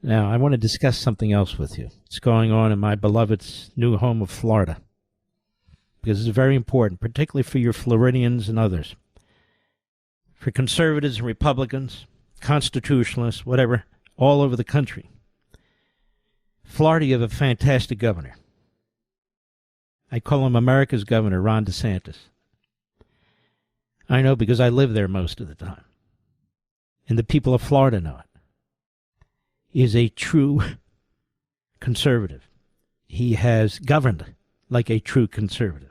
Now, I want to discuss something else with you. It's going on in my beloved's new home of Florida, because it's very important, particularly for your Floridians and others. For conservatives and Republicans, constitutionalists, whatever, all over the country. Florida, you have a fantastic governor. I call him America's Governor, Ron DeSantis. I know because I live there most of the time. And the people of Florida know it. He is a true conservative. He has governed like a true conservative.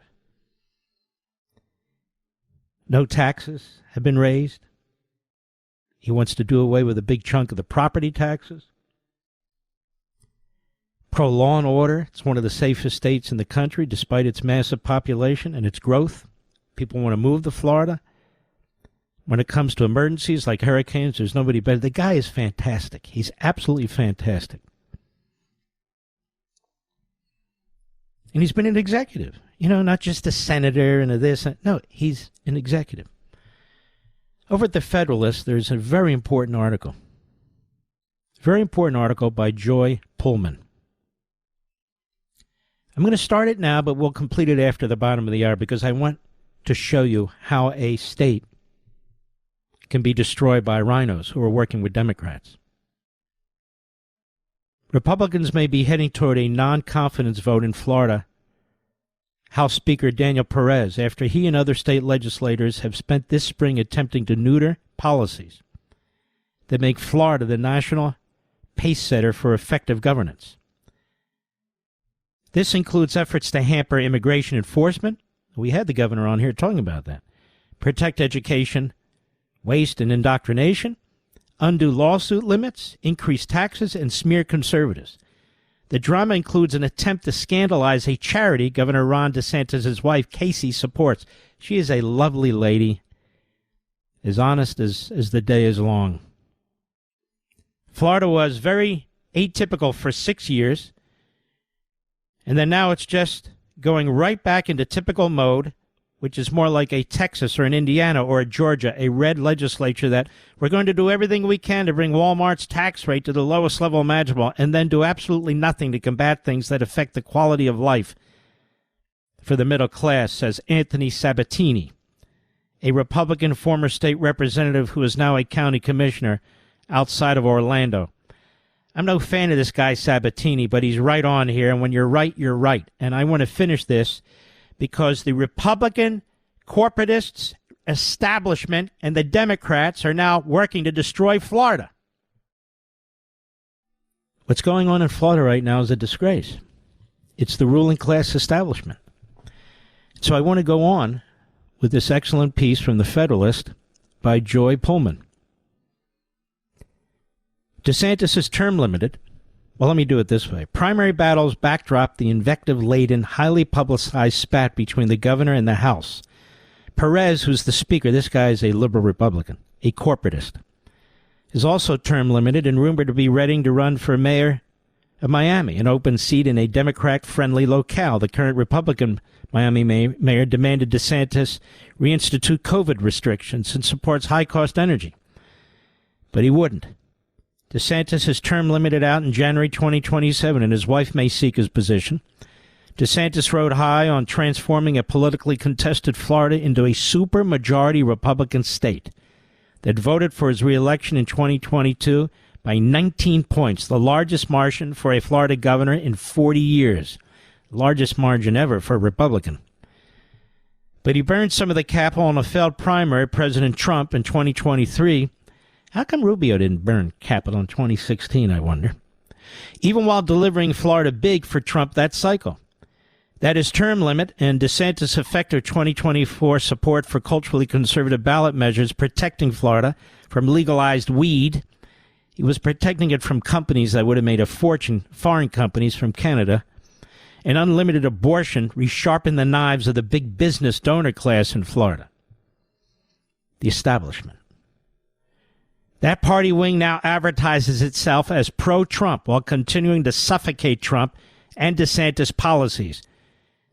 No taxes have been raised. He wants to do away with a big chunk of the property taxes. Pro-law and order. It's one of the safest states in the country, despite its massive population and its growth. People want to move to Florida. When it comes to emergencies like hurricanes, there's nobody better. The guy is fantastic. He's absolutely fantastic. And he's been an executive. You know, not just a senator and a this. No, he's an executive. Over at the Federalist, there's a very important article. Very important article by Joy Pullman. I'm going to start it now, but we'll complete it after the bottom of the hour because I want to show you how a state can be destroyed by RINOs who are working with Democrats. Republicans may be heading toward a non-confidence vote in Florida House Speaker Daniel Perez after he and other state legislators have spent this spring attempting to neuter policies that make Florida the national pace-setter for effective governance. This includes efforts to hamper immigration enforcement. We had the governor on here talking about that. Protect education, waste and indoctrination, undo lawsuit limits, increase taxes, and smear conservatives. The drama includes an attempt to scandalize a charity Governor Ron DeSantis' wife, Casey, supports. She is a lovely lady, as honest as the day is long. Florida was very atypical for 6 years, and then now it's just going right back into typical mode, which is more like a Texas or an Indiana or a Georgia, a red legislature that we're going to do everything we can to bring Walmart's tax rate to the lowest level imaginable and then do absolutely nothing to combat things that affect the quality of life for the middle class, says Anthony Sabatini, a Republican former state representative who is now a county commissioner outside of Orlando. I'm no fan of this guy Sabatini, but he's right on here, and when you're right, you're right. And I want to finish this because the Republican corporatists, establishment, and the Democrats are now working to destroy Florida. What's going on in Florida right now is a disgrace. It's the ruling class establishment. So I want to go on with this excellent piece from the Federalist by Joy Pullman. DeSantis is term limited. Well, let me do it this way. Primary battles backdrop the invective-laden, highly publicized spat between the governor and the House. Perez, who's the speaker, this guy is a liberal Republican, a corporatist, is also term limited and rumored to be ready to run for mayor of Miami, an open seat in a Democrat-friendly locale. The current Republican Miami mayor demanded DeSantis reinstitute COVID restrictions and supports high-cost energy. But he wouldn't. DeSantis is term limited out in January 2027, and his wife may seek his position. DeSantis rode high on transforming a politically contested Florida into a supermajority Republican state that voted for his reelection in 2022 by 19 points, the largest margin for a Florida governor in 40 years, largest margin ever for a Republican. But he burned some of the capital in a failed primary, President Trump, in 2023. How come Rubio didn't burn capital in 2016, I wonder? Even while delivering Florida big for Trump that cycle. That is term limit and DeSantis' effective 2024 support for culturally conservative ballot measures protecting Florida from legalized weed. He was protecting it from companies that would have made a fortune, foreign companies from Canada. And unlimited abortion resharpened the knives of the big business donor class in Florida. The establishment. That party wing now advertises itself as pro-Trump while continuing to suffocate Trump and DeSantis policies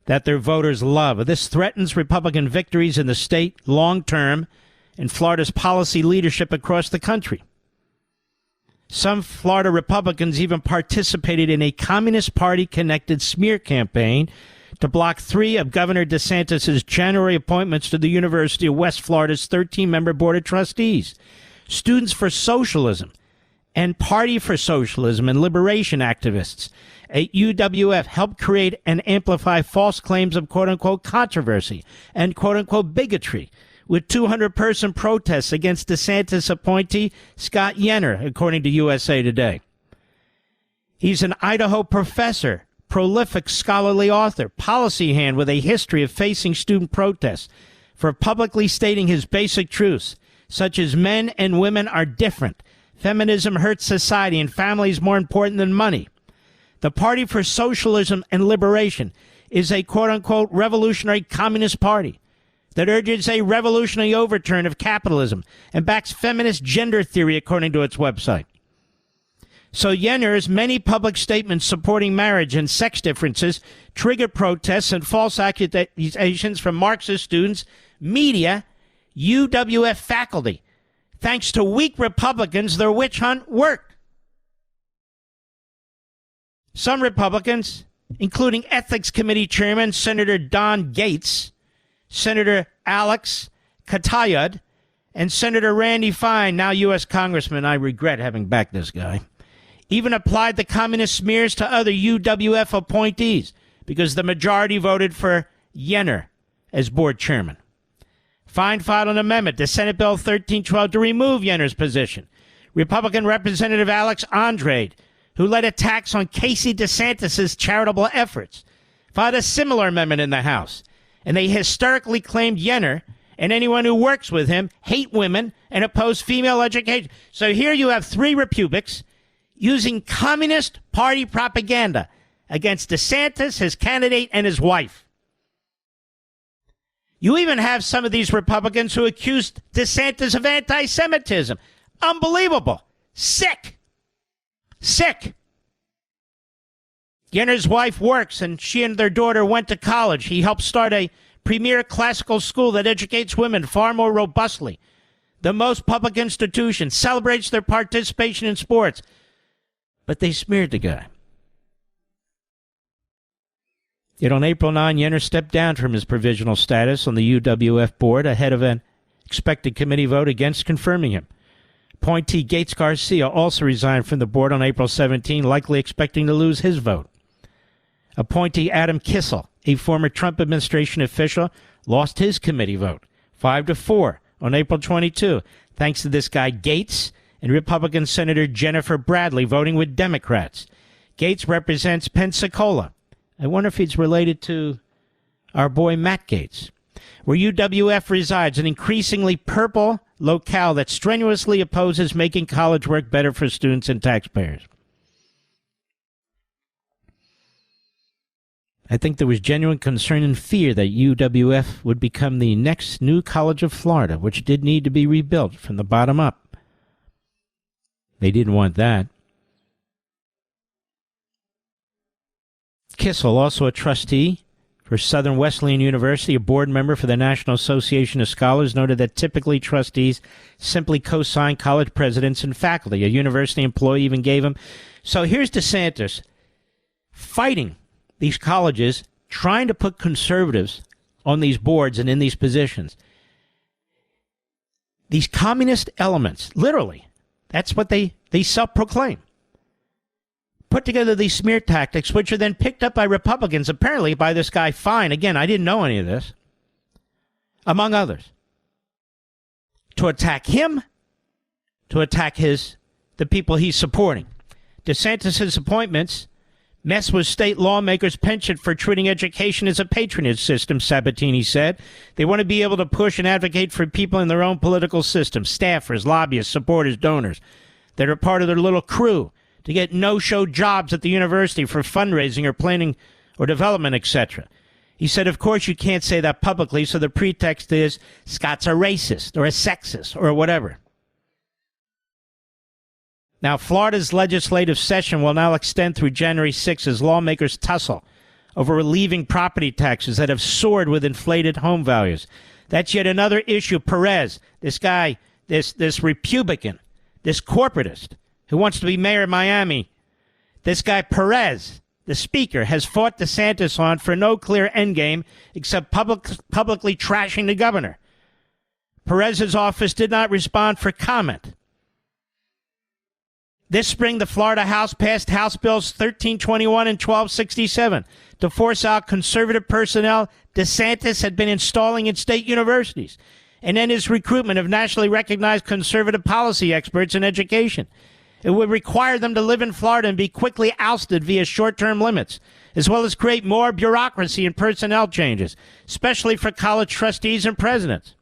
that their voters love. This threatens Republican victories in the state long-term and Florida's policy leadership across the country. Some Florida Republicans even participated in a Communist Party-connected smear campaign to block 3 of Governor DeSantis' January appointments to the University of West Florida's 13-member Board of Trustees. Students for Socialism and Party for Socialism and Liberation activists at UWF helped create and amplify false claims of quote-unquote controversy and quote-unquote bigotry, with 200-person protests against DeSantis appointee Scott Yenner, according to USA Today. He's an Idaho professor, prolific scholarly author, policy hand with a history of facing student protests for publicly stating his basic truths, such as men and women are different, feminism hurts society, and family is more important than money. The Party for Socialism and Liberation is a quote-unquote revolutionary communist party that urges a revolutionary overturn of capitalism and backs feminist gender theory, according to its website. So Yenner's many public statements supporting marriage and sex differences triggered protests and false accusations from Marxist students, media, UWF faculty. Thanks to weak Republicans, their witch hunt worked. Some Republicans, including Ethics Committee Chairman Senator Don Gates, Senator Alex Katayud, and Senator Randy Fine, now U.S. Congressman, I regret having backed this guy, even applied the communist smears to other UWF appointees because the majority voted for Yenner as board chairman. Fine filed an amendment to Senate Bill 1312 to remove Yenner's position. Republican Representative Alex Andrade, who led attacks on Casey DeSantis' charitable efforts, filed a similar amendment in the House. And they hysterically claimed Yenner and anyone who works with him hate women and oppose female education. So here you have 3 Republicans using Communist Party propaganda against DeSantis, his candidate, and his wife. You even have some of these Republicans who accused DeSantis of anti-Semitism. Unbelievable. Sick. Sick. Yenner's wife works, and she and their daughter went to college. He helped start a premier classical school that educates women far more robustly. The most public institution, celebrates their participation in sports. But they smeared the guy. Yet on April 9, Yenner stepped down from his provisional status on the UWF board ahead of an expected committee vote against confirming him. Appointee Gates Garcia also resigned from the board on April 17, likely expecting to lose his vote. Appointee Adam Kissel, a former Trump administration official, lost his committee vote 5-4 on April 22, thanks to this guy Gates and Republican Senator Jennifer Bradley voting with Democrats. Gates represents Pensacola. I wonder if he's related to our boy Matt Gates, where UWF resides, an increasingly purple locale that strenuously opposes making college work better for students and taxpayers. I think there was genuine concern and fear that UWF would become the next new College of Florida, which did need to be rebuilt from the bottom up. They didn't want that. Kissel, also a trustee for Southern Wesleyan University, a board member for the National Association of Scholars, noted that typically trustees simply co-sign college presidents and faculty. A university employee even gave him. So here's DeSantis fighting these colleges, trying to put conservatives on these boards and in these positions. These communist elements, literally, that's what they self-proclaim, put together these smear tactics, which are then picked up by Republicans, apparently by this guy Fine. Again, I didn't know any of this, among others, to attack him, to attack the people he's supporting. DeSantis' appointments mess with state lawmakers' penchant for treating education as a patronage system, Sabatini said. They want to be able to push and advocate for people in their own political system, staffers, lobbyists, supporters, donors, that are part of their little crew, to get no-show jobs at the university for fundraising or planning or development, etc. He said, of course, you can't say that publicly, so the pretext is Scott's a racist or a sexist or whatever. Now, Florida's legislative session will now extend through January 6 as lawmakers tussle over relieving property taxes that have soared with inflated home values. That's yet another issue. Perez, this guy, this Republican, this corporatist, who wants to be mayor of Miami. This guy Perez, the speaker, has fought DeSantis on for no clear endgame except publicly trashing the governor. Perez's office did not respond for comment. This spring, the Florida House passed House Bills 1321 and 1267 to force out conservative personnel DeSantis had been installing in state universities, and end his recruitment of nationally recognized conservative policy experts in education. It would require them to live in Florida and be quickly ousted via short-term limits, as well as create more bureaucracy and personnel changes, especially for college trustees and presidents.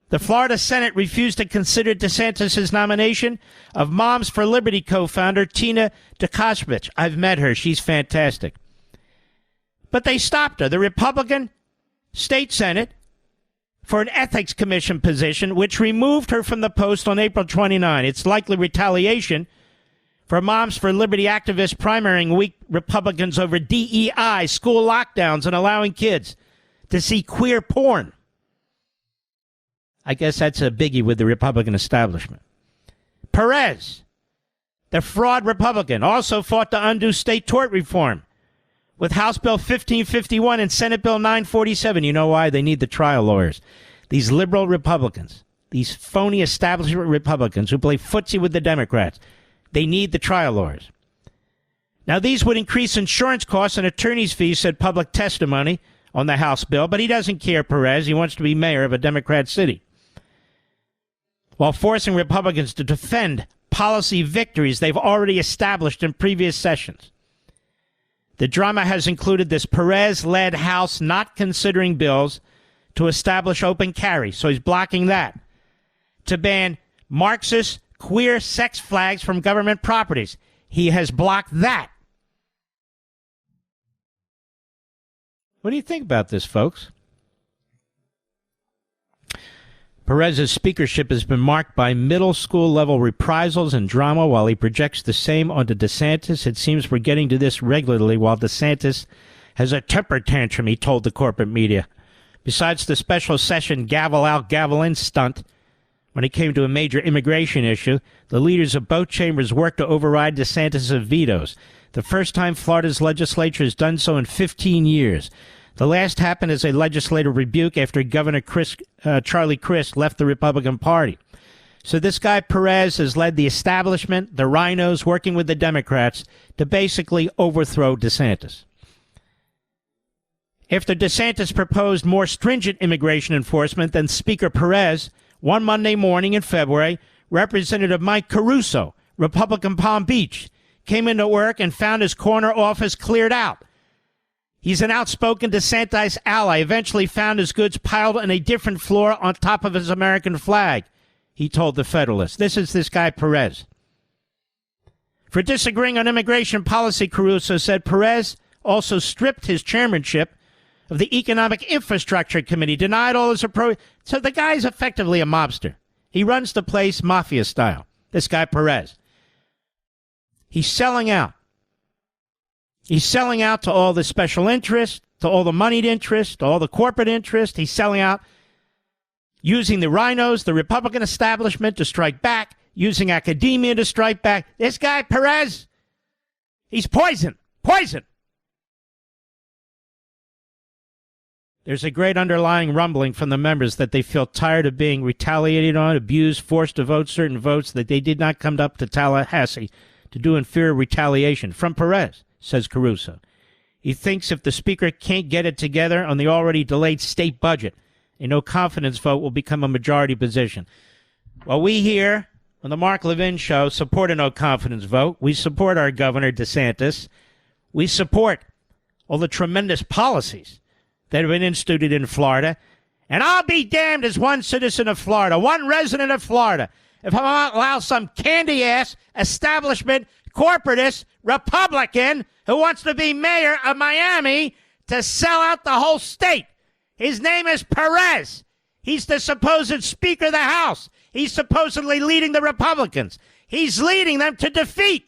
The Florida Senate refused to consider DeSantis' nomination of Moms for Liberty co-founder Tina Dukashvich. I've met her. She's fantastic. But they stopped her, the Republican State Senate, for an ethics commission position, which removed her from the post on April 29. It's likely retaliation for Moms for Liberty activists primarying weak Republicans over DEI, school lockdowns, and allowing kids to see queer porn. I guess that's a biggie with the Republican establishment. Perez, the fraud Republican, also fought to undo state tort reform with House Bill 1551 and Senate Bill 947. You know why? They need the trial lawyers. These liberal Republicans, these phony establishment Republicans who play footsie with the Democrats, they need the trial lawyers. Now, these would increase insurance costs and attorney's fees, said public testimony on the House bill, but he doesn't care, Perez. He wants to be mayor of a Democrat city, while forcing Republicans to defend policy victories they've already established in previous sessions. The drama has included this Perez-led House not considering bills to establish open carry, so he's blocking that, to ban Marxist queer sex flags from government properties. He has blocked that. What do you think about this, folks? Perez's speakership has been marked by middle school level reprisals and drama while he projects the same onto DeSantis. It seems we're getting to this regularly while DeSantis has a temper tantrum, he told the corporate media. Besides the special session gavel out, gavel in stunt, when it came to a major immigration issue, the leaders of both chambers worked to override DeSantis' vetoes. The first time Florida's legislature has done so in 15 years. The last happened as a legislative rebuke after Governor Charlie Crist left the Republican Party. So this guy Perez has led the establishment, the RINOs, working with the Democrats to basically overthrow DeSantis. After DeSantis proposed more stringent immigration enforcement than Speaker Perez, one Monday morning in February, Representative Mike Caruso, Republican Palm Beach, came into work and found his corner office cleared out. He's an outspoken DeSantis ally, eventually found his goods piled on a different floor on top of his American flag, he told the Federalist. This is this guy Perez. For disagreeing on immigration policy, Caruso said Perez also stripped his chairmanship of the Economic Infrastructure Committee, denied all his approach. So the guy's effectively a mobster. He runs the place mafia style, this guy Perez. He's selling out. He's selling out to all the special interests, to all the moneyed interests, to all the corporate interests. He's selling out, using the RINOs, the Republican establishment, to strike back, using academia to strike back. This guy, Perez, he's poison. Poison. There's a great underlying rumbling from the members that they feel tired of being retaliated on, abused, forced to vote certain votes that they did not come up to Tallahassee to do inferior retaliation. From Perez, says Caruso. He thinks if the Speaker can't get it together on the already delayed state budget, a no-confidence vote will become a majority position. Well, we here on the Mark Levin Show support a no-confidence vote. We support our Governor DeSantis. We support all the tremendous policies that have been instituted in Florida. And I'll be damned as one citizen of Florida, one resident of Florida, if I allow some candy-ass establishment, corporatist, Republican who wants to be mayor of Miami to sell out the whole state. His name is Perez. He's the supposed Speaker of the House. He's supposedly leading the Republicans. He's leading them to defeat.